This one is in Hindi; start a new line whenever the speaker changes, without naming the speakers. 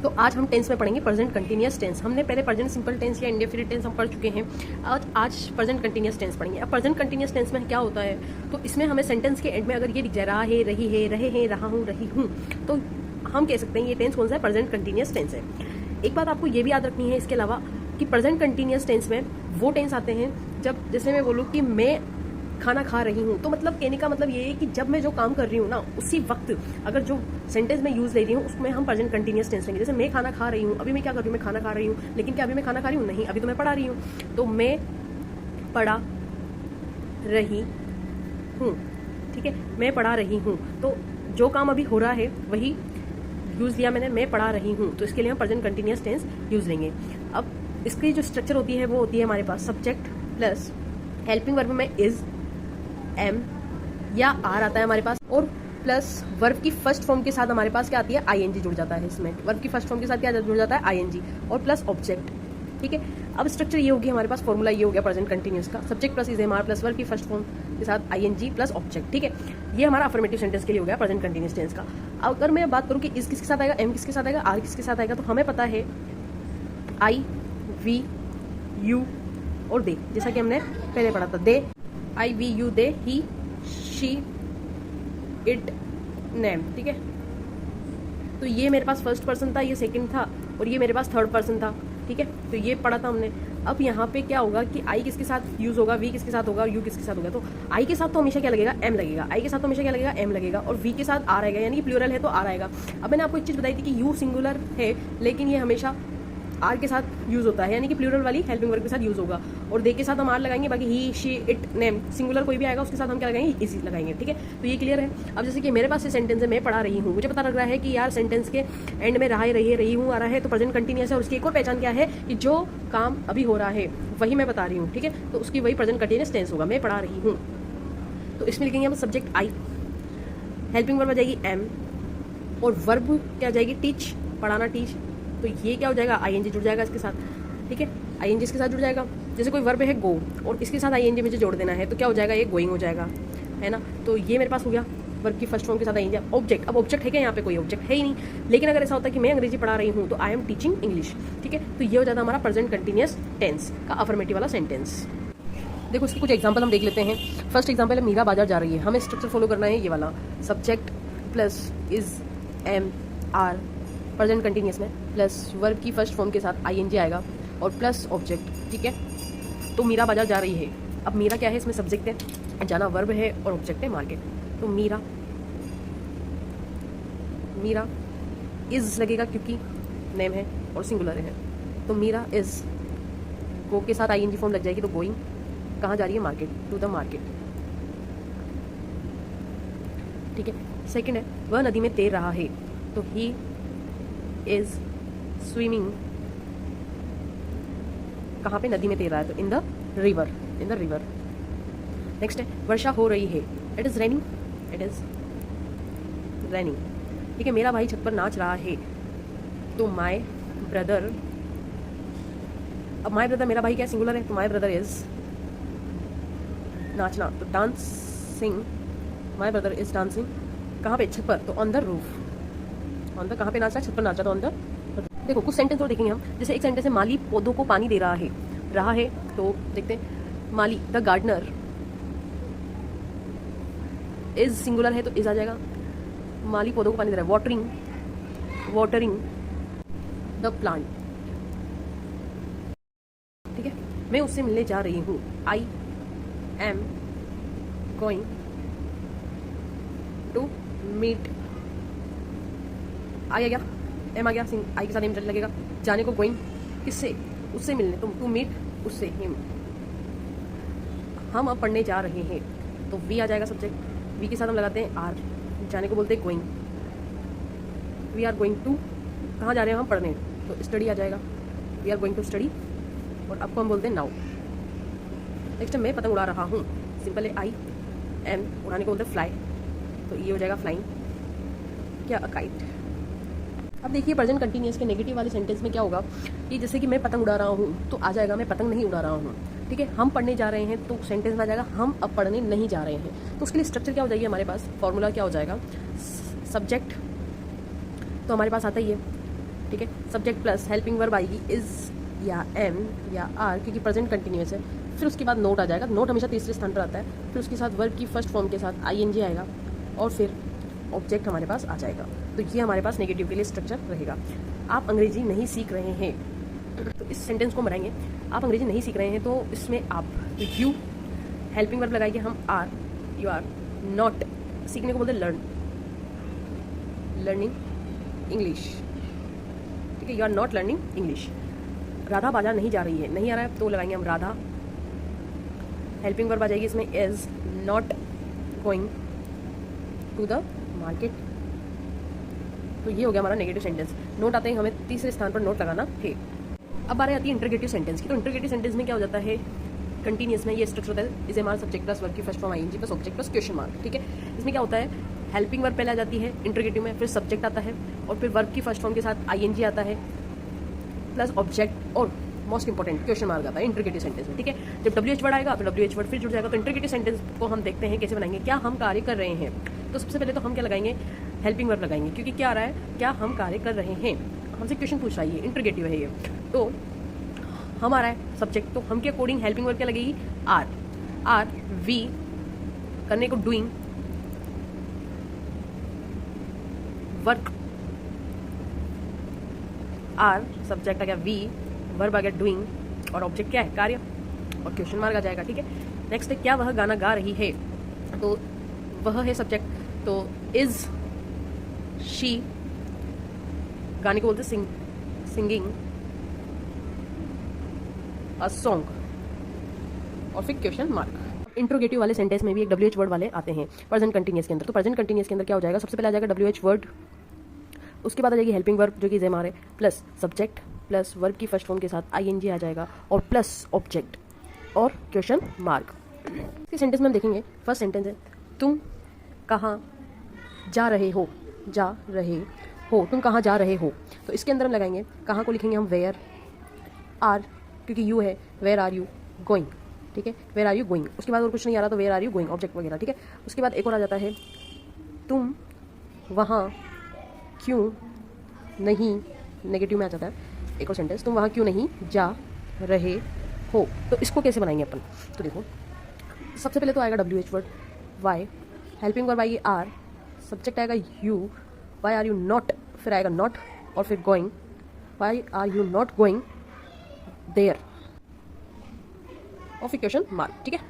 तो आज हम टेंस में पढ़ेंगे प्रेजेंट कंटिन्यूअस टेंस। हमने पहले प्रेजेंट सिंपल टेंस या इंडेफिनिट टेंस हम पढ़ चुके हैं। आज प्रेजेंट कंटिन्यूअस टेंस पढ़ेंगे। अब प्रेजेंट कंटिन्यूअस टेंस में क्या होता है, तो इसमें हमें सेंटेंस के एंड में अगर ये दिख जाए रहा है, रही है, रहे हैं, रहा हूँ, रही हूँ, तो हम कह सकते हैं ये टेंस कौन सा है, प्रेजेंट कंटिन्यूअस टेंस है। एक बात आपको ये भी याद रखनी है इसके अलावा कि प्रेजेंट कंटिन्यूअस टेंस में वो टेंस आते हैं जब, जैसे मैं बोलूँ कि मैं खाना खा रही हूँ, तो मतलब कहने का मतलब ये है कि जब मैं जो काम कर रही हूँ ना, उसी वक्त अगर जो सेंटेंस में यूज ले रही हूँ उसमें हम प्रेजेंट कंटिन्यूअस टेंस लेंगे। जैसे मैं खाना खा रही हूँ, अभी मैं क्या कर रही हूँ, मैं खाना खा रही हूँ, लेकिन क्या अभी मैं खाना खा रही हूँ? नहीं, अभी तो मैं पढ़ा रही हूँ। तो मैं पढ़ा रही हूँ, ठीक है, मैं पढ़ा रही हूँ, तो जो काम अभी हो रहा है वही यूज लिया मैंने, मैं पढ़ा रही हूँ, तो इसके लिए हम प्रेजेंट कंटिन्यूअस टेंस यूज लेंगे। अब इसकी जो स्ट्रक्चर होती है वो होती है हमारे पास सब्जेक्ट प्लस हेल्पिंग वर्ब में इज, एम या आर आता है हमारे पास, और प्लस वर्ब की फर्स्ट फॉर्म के साथ हमारे पास क्या आती है, आईएनजी जुड़ जाता है। इसमें वर्ब की फर्स्ट फॉर्म के साथ क्या जुड़ जाता है, आईएनजी, और प्लस ऑब्जेक्ट। ठीक है, अब स्ट्रक्चर ये होगी हमारे पास, फॉर्मूला ये हो गया प्रेजेंट कंटिन्यूअस का, subject plus is am are plus verb की फर्स्ट फॉर्म के साथ आईएनजी प्लस ऑब्जेक्ट। ठीक है, ये हमारा अफर्मेटिव सेंटेंस के लिए हो गया प्रेजेंट कंटिन्यूअस टेंस का। अगर मैं बात करूँ कि इस किसके साथ आएगा, एम किसके साथ आएगा, आर किसके साथ आएगा, तो हमें पता है आई, वी, यू और दे, जैसा कि हमने पहले पढ़ा था। They, I, we, you, they, he, she, it, name. ठीक है, तो ये मेरे पास फर्स्ट पर्सन था, ये सेकंड था, और ये मेरे पास थर्ड पर्सन था। ठीक है, तो ये पढ़ा था हमने। अब यहाँ पे क्या होगा कि आई किसके साथ यूज होगा, वी किसके साथ होगा, यू किसके साथ होगा, तो आई के साथ तो हमेशा क्या लगेगा, एम लगेगा। आई के साथ तो हमेशा क्या लगेगा, एम लगेगा, और वी के साथ आर आएगा, यानी कि प्लूरल है तो आर आएगा। अब मैंने आपको एक चीज बताई थी कि यू सिंगुलर है, लेकिन ये हमेशा आर के साथ यूज होता है, यानी कि प्लूरल वाली हेल्पिंग वर्ब के साथ यूज होगा, और दे के साथ हम आर लगाएंगे, बाकी ही, शी, इट, नेम, सिंगुलर कोई भी आएगा उसके साथ हम क्या लगाएंगे, इसी लगाएंगे। ठीक है, तो ये क्लियर है। अब जैसे कि मेरे पास ये सेंटेंस है, मैं पढ़ा रही हूँ, मुझे पता लग रहा है कि यार सेंटेंस के एंड में रहा है, रही हूँ आ रहा है, तो प्रेजेंट कंटिन्यूअस है, और उसकी एक और पहचान क्या है कि जो काम अभी हो रहा है वही मैं बता रही हूँ। ठीक है, तो उसकी वही प्रेजेंट कंटिन्यूअस टेंस होगा, मैं पढ़ा रही हूँ। तो इसमें लिखेंगे हम सब्जेक्ट आई, हेल्पिंग वर्ब आ जाएगी एम, और वर्ब क्या आ जाएगी, टीच, पढ़ाना, टीच। तो ये क्या हो जाएगा, आईएनजी जुड़ जाएगा इसके साथ। ठीक है, आईएनजी इसके साथ जुड़ जाएगा। जैसे कोई वर्ब है गो, और इसके साथ आईएनजी मुझे जोड़ देना है, तो क्या हो जाएगा, ये गोइंग हो जाएगा, है ना। तो ये मेरे पास हो गया वर्ब की फर्स्ट फॉर्म के साथ आईएनजी। ऑब्जेक्ट, अब ऑब्जेक्ट है क्या, यहाँ पे कोई ऑब्जेक्ट है ही नहीं, लेकिन अगर ऐसा होता है कि मैं अंग्रेजी पढ़ा रही हूँ, तो आई एम टीचिंग इंग्लिश। ठीक है, तो ये हो जाता है हमारा प्रेजेंट कंटिन्यूअस टेंस का अफर्मेटिव वाला सेंटेंस। देखो इसके कुछ एग्जाम्पल हम देख लेते हैं। फर्स्ट एग्जाम्पल है मीरा बाजार जा रही है। हमें स्ट्रक्चर फॉलो करना है ये वाला, subject plus is, am, are present continuous में, प्लस वर्ब की फर्स्ट फॉर्म के साथ आईएनजी आएगा, और प्लस ऑब्जेक्ट। ठीक है, तो मीरा बाजार जा रही है। अब मीरा क्या है, इसमें सब्जेक्ट है, जाना वर्ब है, और ऑब्जेक्ट है मार्केट। तो मीरा, मीरा इज लगेगा क्योंकि नेम है और सिंगुलर है, तो मीरा इज, गो के साथ आईएनजी फॉर्म लग जाएगी, तो गोइंग, कहाँ जा रही है, मार्केट, टू द मार्केट। ठीक है, सेकंड है वह नदी में तैर रहा है, तो ही इज स्विमिंग, कहाँ पे, नदी में तैर रहा है, तो in the river, in the river. Next है वर्षा हो रही है, it is raining, it is raining. ठीक है, मेरा भाई छत पर नाच रहा है, तो माय ब्रदर, अब माय ब्रदर, मेरा भाई क्या सिंगुलर है, तो माय ब्रदर इज नाचना, तो dancing, my brother is dancing, कहाँ पे, छत पर, तो on the roof, on the, कहाँ पे नाच रहा है, छत पर नाच रहा, तो ऑन द। देखो कुछ सेंटेंस और देखेंगे हम। जैसे एक सेंटेंस है, माली पौधों को पानी दे रहा है, तो देखते हैं, माली द गार्डनर इज सिंगुलर है, तो इज आ जाएगा, माली पौधों को पानी दे रहा है, वाटरिंग, वाटरिंग द प्लांट। ठीक है, मैं उससे मिलने जा रही हूँ, I am going to meet, आ गया, एम आ गया, आई के साथ एम लगेगा, जाने को गोइंग, किससे, उससे मिलने, तो टू मीट, उससे, हिम। हम अब पढ़ने जा रहे हैं, तो वी आ जाएगा सब्जेक्ट, वी के साथ हम लगाते हैं आर, जाने को बोलते हैं going, we are going to, कहाँ जा रहे हैं हम, पढ़ने, तो स्टडी आ जाएगा, we are going to study, और आपको हम बोलते हैं नाउ। नेक्स्ट मैं पतंग उड़ा रहा हूँ, सिंपल है, आई एम, उड़ाने को बोलते हैं फ्लाई, तो ये हो जाएगा फ्लाइंग, क्या, अ काइट। अब देखिए प्रेजेंट कंटिन्यूअस के नेगेटिव वाले सेंटेंस में क्या होगा कि जैसे कि मैं पतंग उड़ा रहा हूँ, तो आ जाएगा मैं पतंग नहीं उड़ा रहा हूँ। ठीक है, हम पढ़ने जा रहे हैं, तो सेंटेंस में आ जाएगा हम अब पढ़ने नहीं जा रहे हैं। तो उसके लिए स्ट्रक्चर क्या हो जाएगी हमारे पास, फॉर्मूला क्या हो जाएगा, सब्जेक्ट तो हमारे पास आता ही है, ठीक है। सब्जेक्ट प्लस हेल्पिंग वर्ब आएगी इज या एम या आर, क्योंकि प्रेजेंट कंटिन्यूस है। फिर उसके बाद नोट आ जाएगा, नोट हमेशा तीसरे स्थान पर आता है। फिर उसके साथ वर्ब की फर्स्ट फॉर्म के साथ आईएनजी आएगा और फिर ऑब्जेक्ट हमारे पास आ जाएगा। तो ये हमारे पास नेगेटिव के लिए स्ट्रक्चर रहेगा। आप अंग्रेजी नहीं सीख रहे हैं तो इस सेंटेंस को बनाएंगे। आप अंग्रेजी नहीं सीख रहे हैं तो इसमें आप यू हेल्पिंग वर्ब लगाएंगे हम आर, यू आर नॉट, सीखने को बोलते लर्निंग इंग्लिश, ठीक है। You are not learning English. Radha बाजार नहीं जा रही है, नहीं आ रहा है तो लगाएंगे हम राधा, हेल्पिंग वर्ब आ जाएगी इसमें is not going to the market. तो ये हो गया हमारा नेगेटिव सेंटेंस। नोट आते ही हमें तीसरे स्थान पर नोट लगाना है। अब बारी आती है इंटरगेटिव सेंटेंस की। तो इंटरगेटिव सेंटेंस में क्या हो जाता है, कंटिन्यूस में ये स्ट्रक्चर होता है, is am are subject plus verb की first form ING plus object plus question mark, ठीक है। इसमें क्या होता है, हेल्पिंग वर्ब पहले आ जाती है इंटरगेटिव में, फिर सब्जेक्ट आता है और फिर वर्ब की फर्स्ट फॉर्म के साथ आईएनजी आता है प्लस ऑब्जेक्ट और मोस्ट इंपॉर्टेंट क्वेश्चन मार्क आता है इंटरगेटिव सेंटेंस में, ठीक है। जब डब्ल्यूएच वर्ड आएगा तो डब्ल्यूएच वर्ड फिर जुड़ जाएगा। तो इंटरगेटिव सेंटेंस को हम देखते हैं कैसे बनाएंगे। क्या हम कार्य कर रहे हैं, तो सबसे पहले तो हम क्या लगाएंगे, हेल्पिंग वर्ब लगाएंगे, क्योंकि क्या आ रहा है, क्या हम कार्य कर रहे हैं, हमसे क्वेश्चन पूछ रहा है, ये इंटरगेटिव है ये। तो हमारा है सब्जेक्ट, तो हम के अकॉर्डिंग हेल्पिंग वर्ब क्या लगेगी, आर, आर वी करने को डूइंग, वर्क, आर सब्जेक्ट आ गया, वी वर्ब आ गया डूइंग और ऑब्जेक्ट क्या है, कार्य, और क्वेश्चन मार्क आ जाएगा, ठीक है। नेक्स्ट है क्या वह गाना गा रही है, तो वह है सब्जेक्ट, तो इज शी, गाने को बोलते सिंगिंग अ सॉन्ग और फिर क्वेश्चन मार्क। इंट्रोगेटिव वाले सेंटेंस में भी एक डब्ल्यूएच वर्ड वाले आते हैं प्रेजेंट कंटिन्यूअस के अंदर। तो प्रेजेंट कंटिन्यूअस के अंदर क्या हो जाएगा, सबसे पहले आ जाएगा डब्ल्यूएच वर्ड, उसके बाद आ जाएगी हेल्पिंग वर्ब जो कि जेम आर है, प्लस सब्जेक्ट प्लस वर्ब की फर्स्ट फॉर्म के साथ आईएनजी आ जाएगा और प्लस ऑब्जेक्ट और क्वेश्चन मार्क। इस सेंटेंस में हम देखेंगे, फर्स्ट सेंटेंस है तुम कहाँ जा रहे हो, जा रहे हो, तुम कहाँ जा रहे हो। तो इसके अंदर हम लगाएंगे, कहाँ को लिखेंगे हम वेयर, आर क्योंकि यू है, वेयर आर यू गोइंग, ठीक है, वेयर आर यू गोइंग। उसके बाद और कुछ नहीं आ रहा तो where are you going object वगैरह, ठीक है। उसके बाद एक और आ जाता है तुम वहाँ क्यों नहीं, नेगेटिव में आ जाता है एक और सेंटेंस, तुम वहाँ क्यों नहीं जा रहे हो। तो इसको कैसे बनाएंगे अपन, तो देखो सबसे पहले तो आएगा WH word, why, helping verb आएगी आर, सब्जेक्ट आएगा you, why are you not, फिर आएगा नॉट और फिर going, why are you not going there और फिर क्वेश्चन मार्क, ठीक है।